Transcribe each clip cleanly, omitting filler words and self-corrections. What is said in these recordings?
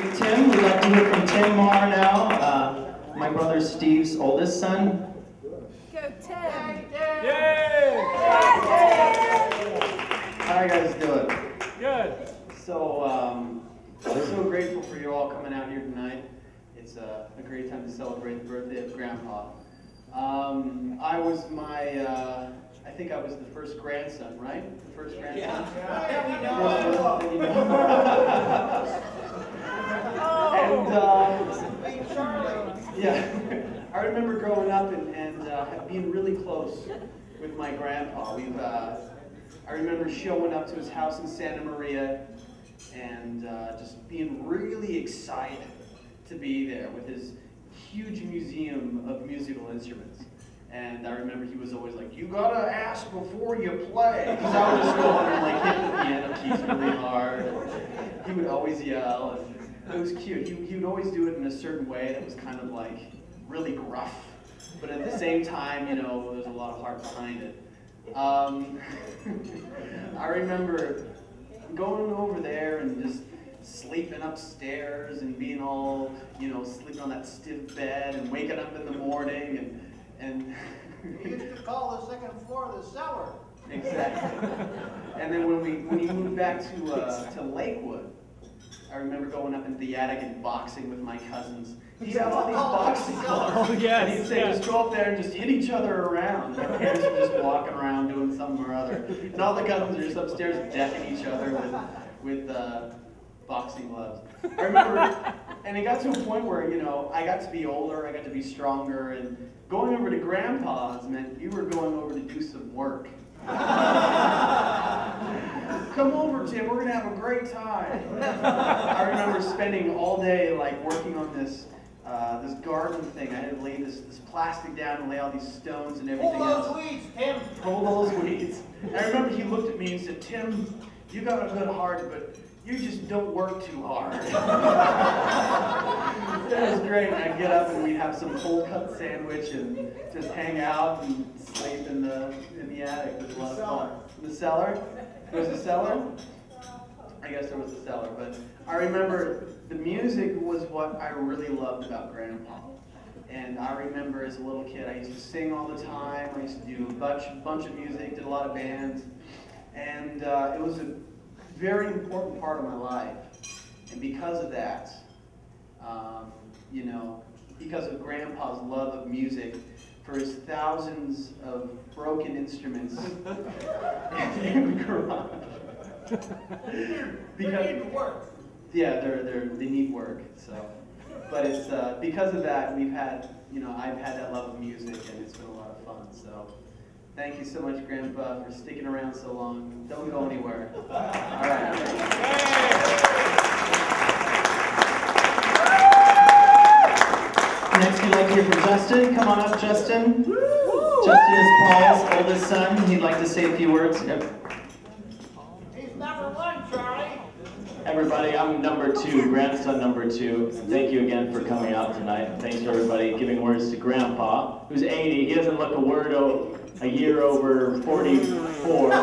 with Tim. We'd like to hear from Tim Maurer now, my brother Steve's oldest son. Go Tim! Yay! How are you guys doing? Good. So, I'm so grateful for you all coming out here tonight. It's a great time to celebrate the birthday of Grandpa. I think I was the first grandson, right? The first grandson? Yeah, we know. Yeah, I remember growing up and being really close with my grandpa. I remember showing up to his house in Santa Maria and just being really excited to be there with his huge museum of musical instruments. And I remember he was always like, "You gotta ask before you play." Because I would just go on and like hit the piano keys really hard. And he would always yell. And it was cute. He would always do it in a certain way that was kind of like really gruff. But at the same time, you know, there's a lot of heart behind it. I remember going over there and just sleeping upstairs and being all, you know, sleeping on that stiff bed and waking up in the morning and We used to call the second floor the cellar. Exactly. And then when he moved back to Lakewood, I remember going up into the attic and boxing with my cousins. He'd have all these boxing gloves. Oh, yes, And he'd say, just go up there and just hit each other around. Our parents were just walking around doing something or other. And all the cousins are just upstairs decking each other with boxing gloves. I remember, and it got to a point where, you know, I got to be older, I got to be stronger, and going over to Grandpa's meant you were going over to do some work. Come over, Tim, we're gonna have a great time. I remember spending all day like working on this this garden thing. I had to lay this plastic down and lay all these stones and everything Pull else. those weeds, Tim. Pull those weeds. And I remember he looked at me and said, "Tim, you got a good heart, but you just don't work too hard." It was great. And I'd get up and we'd have some cold cut sandwich and just hang out and sleep in the attic. It was a lot of fun. In the cellar? There was a cellar? I guess there was a cellar, but I remember the music was what I really loved about Grandpa. And I remember as a little kid, I used to sing all the time. I used to do a bunch of music, did a lot of bands. And it was a very important part of my life. And because of that, you know, because of Grandpa's love of music, for his thousands of broken instruments in the garage. They need work. Yeah, they need work. So, but it's because of that we've had, you know, I've had that love of music, and it's been a lot of fun. So, thank you so much, Grandpa, for sticking around so long. Don't go anywhere. All right. Next, we'd like to hear from Justin. Come on up, Justin. Justin is Paul's oldest son. He'd like to say a few words. He's number one, Charlie. Everybody, I'm number 2, grandson number 2. Thank you again for coming out tonight. Thanks to everybody giving words to Grandpa, who's 80. He doesn't look a year over 44.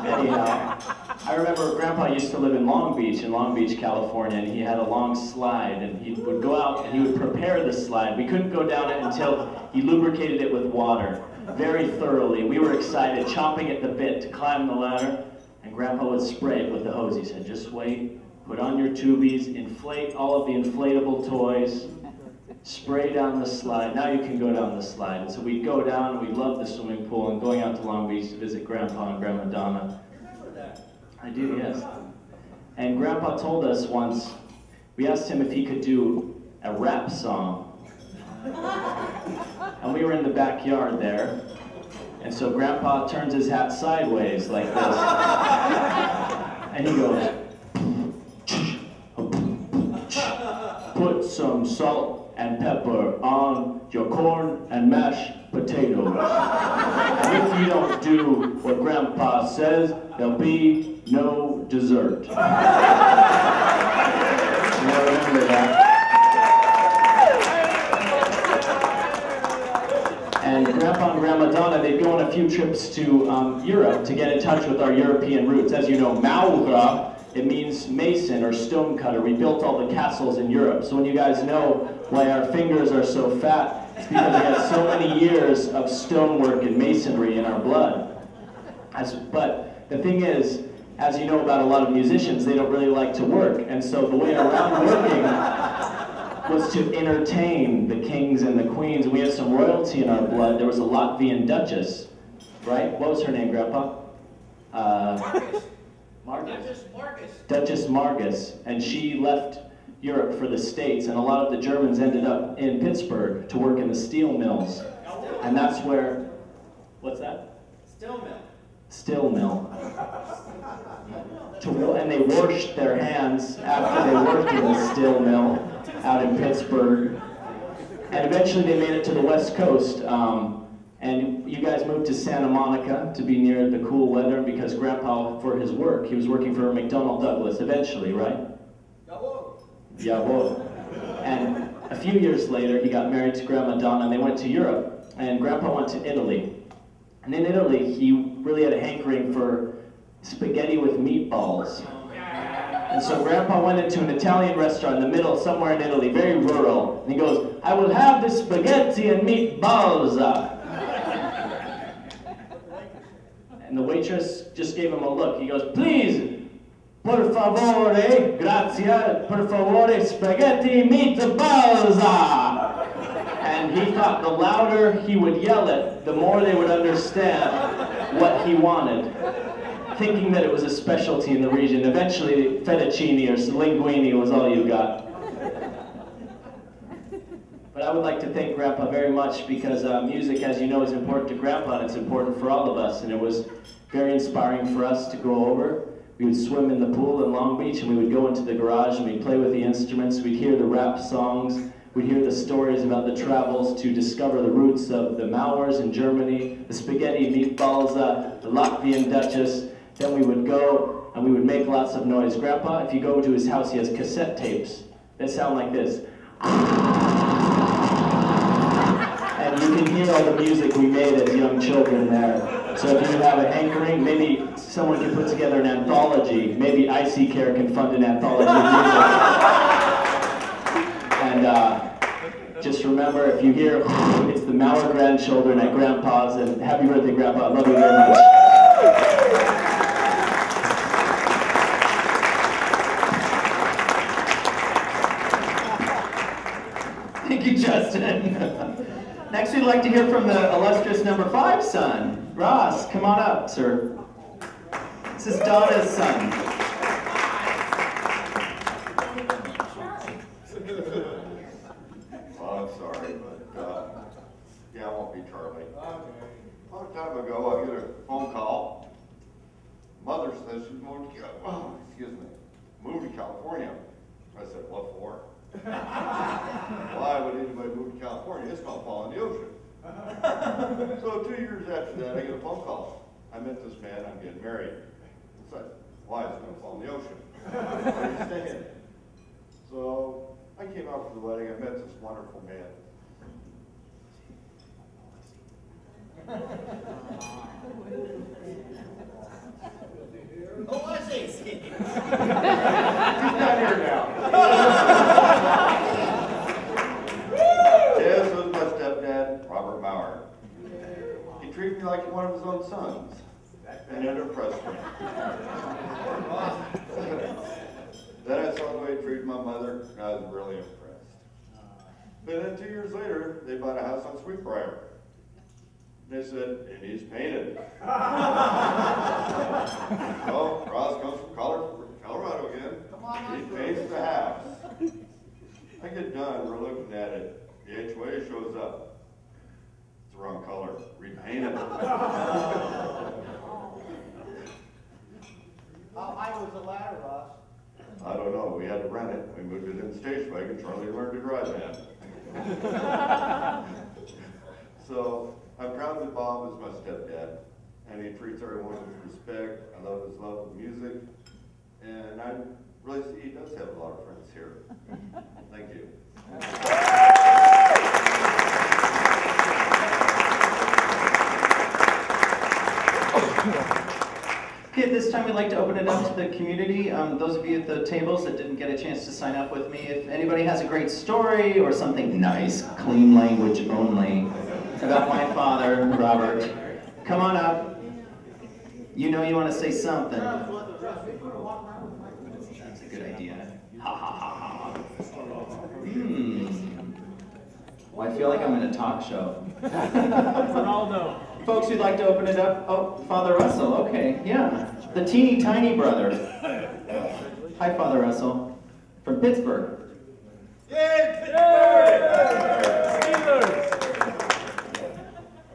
Anyhow, I remember Grandpa used to live in Long Beach, California, and he had a long slide, and he would go out and he would prepare the slide. We couldn't go down it until he lubricated it with water very thoroughly. We were excited, chomping at the bit to climb the ladder, and Grandpa would spray it with the hose. He said, "Just wait, put on your tubies, inflate all of the inflatable toys, spray down the slide. Now you can go down the slide." And so we'd go down, and we loved the swimming pool, and going out to Long Beach to visit Grandpa and Grandma Donna. I do, yes. And Grandpa told us once, we asked him if he could do a rap song. And we were in the backyard there. And so Grandpa turns his hat sideways like this. And he goes, "Put some salt and pepper on your corn and mashed potatoes. And if you don't do what Grandpa says, there'll be no dessert." You remember that? And Grandpa and Grandma Donna, they'd go on a few trips to Europe to get in touch with our European roots. As you know, Maurer, it means mason or stone cutter. We built all the castles in Europe. So when you guys know why our fingers are so fat, it's because we had so many years of stonework and masonry in our blood. But the thing is, as you know about a lot of musicians, they don't really like to work. And so the way around working was to entertain the kings and the queens. And we had some royalty in our blood. There was a Latvian duchess, right? What was her name, Grandpa? Margus. Duchess Margus. And she left Europe for the States, and a lot of the Germans ended up in Pittsburgh to work in the steel mills. And that's where, what's that? Still mill. Steel mill. And they washed their hands after they worked in the steel mill out in Pittsburgh. And eventually they made it to the West Coast. And you guys moved to Santa Monica to be near the cool weather, because Grandpa, for his work, he was working for McDonnell Douglas eventually, right? Jawohl. And a few years later, he got married to Grandma Donna, and they went to Europe. And Grandpa went to Italy. And in Italy, he really had a hankering for spaghetti with meatballs. And so Grandpa went into an Italian restaurant in the middle, somewhere in Italy, very rural. And he goes, "I will have the spaghetti and meatballs." And the waitress just gave him a look. He goes, "Please, per favore, grazie, per favore, spaghetti meatballs." And he thought the louder he would yell it, the more they would understand what he wanted, thinking that it was a specialty in the region. Eventually, fettuccine or linguine was all you got. But I would like to thank Grandpa very much, because music, as you know, is important to Grandpa, and it's important for all of us. And it was very inspiring for us to go over. We would swim in the pool in Long Beach, and we would go into the garage, and we'd play with the instruments. We'd hear the rap songs. We'd hear the stories about the travels to discover the roots of the Maurers in Germany, the spaghetti meatballs, the Latvian Duchess. Then we would go, and we would make lots of noise. Grandpa, if you go to his house, he has cassette tapes that sound like this. And you can hear all the music we made as young children there. So if you have a hankering, maybe someone can put together an anthology. Maybe IC Care can fund an anthology of music. And just remember, if you hear, it's the Maurer grandchildren at Grandpa's, and happy birthday, Grandpa. I love you very much. Thank you, Justin. Next, we'd like to hear from the illustrious number 5 son. Ross, come on up, sir. This is Donna's son. Well, I'm sorry, but yeah, I won't be Charlie. A long time ago, I get a phone call. Mother says she's moved to California. I said, "What for?" Why would anybody move to California? It's going to fall in the ocean. So 2 years after that, I get a phone call. I met this man, I'm getting married. It's like, why is it going to fall in the ocean? Where are you staying? So I came out for the wedding. I met this wonderful man. Oh, I see. He's not here now. This was my stepdad, Robert Maurer. He treated me like one of his own sons, and it impressed me. Then I saw the way he treated my mother, and I was really impressed. But then 2 years later, they bought a house on Sweetbriar. They said, "It needs painted." Well, Ross comes from Colorado again. He paints the house. I get done, we're looking at it. The HOA shows up. It's the wrong color. Repaint it. How high was the ladder, Ross? I don't know. We had to rent it. We moved it in the station wagon. Charlie learned to drive that. So I'm proud that Bob is my stepdad, and he treats everyone with respect. I love his love of music, and I really see he does have a lot of friends here. Thank you. Okay, at this time we'd like to open it up to the community. Those of you at the tables that didn't get a chance to sign up with me, if anybody has a great story or something nice, clean language only, about my father, Robert, come on up. You know you want to say something. That's a good idea. Ha ha ha ha. Well, I feel like I'm in a talk show. Ronaldo. Folks who'd like to open it up. Oh, Father Russell, okay, yeah. The teeny tiny brother. Hi, Father Russell. From Pittsburgh.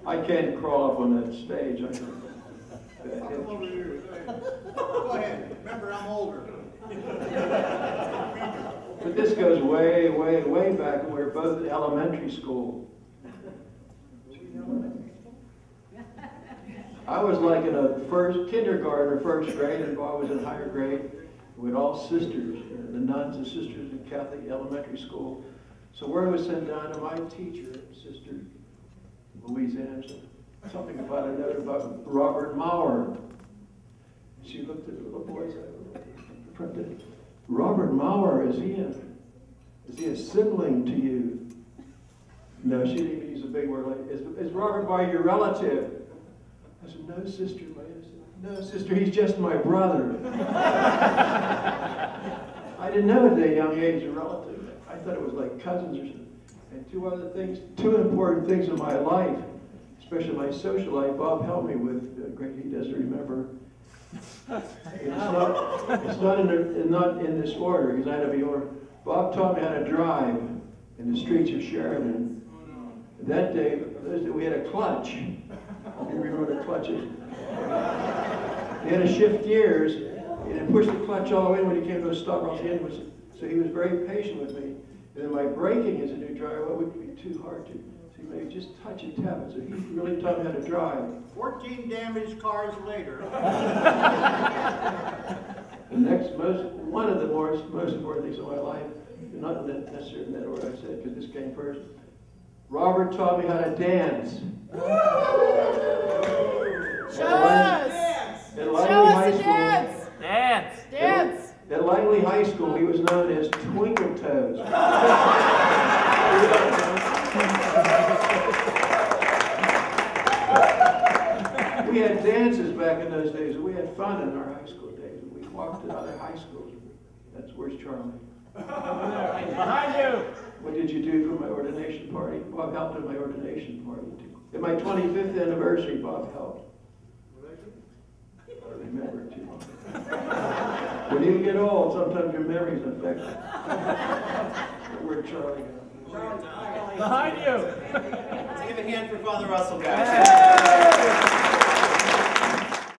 I can't crawl up on that stage. Come over here. Go ahead. Remember, I'm older. But this goes way, way, way back when we were both at elementary school. I was like in a kindergarten or first grade, and Bob was in higher grade. We had all sisters, the nuns and sisters in Catholic elementary school. So word was sent down to my teacher, Sister Louise Anderson, something about a note about Robert Maurer. She looked at the little boys and printed, Robert Maurer, is he a sibling to you? No, she didn't even use a big word like, is Robert by your relative? I said, no, sister. No, sister, he's just my brother. I didn't know at that young age a relative. I thought it was like cousins or something. And two important things in my life, especially my social life, Bob helped me with. Greg, he doesn't remember. It's not in this order, because I had to be ordered. Bob taught me how to drive in the streets of Sheridan. That day, we had a clutch. You remember what a clutch is? He had to shift gears and push the clutch all the way when he came to a stop. So he was very patient with me. And then my braking as a new driver, what would be too hard to? So he made just touch and tap it. So he really taught me how to drive. 14 damaged cars later. One of the most important things in my life, not necessarily in that order I said, because this came first. Robert taught me how to dance. Show us! At Show Langley us High the School. dance! Dance. Dance! At Langley High School, he was known as Twinkle Toes. We had dances back in those days, and we had fun in our high school days. We walked to other high schools. Where's Charlie? Behind you. What did you do for my ordination party? Bob helped at my ordination party too. At my 25th anniversary, Bob helped. I don't remember it too much. When you get old, sometimes your memory's affected. Where'd Charlie go? Behind you. Let's give a hand for Father Russell, guys.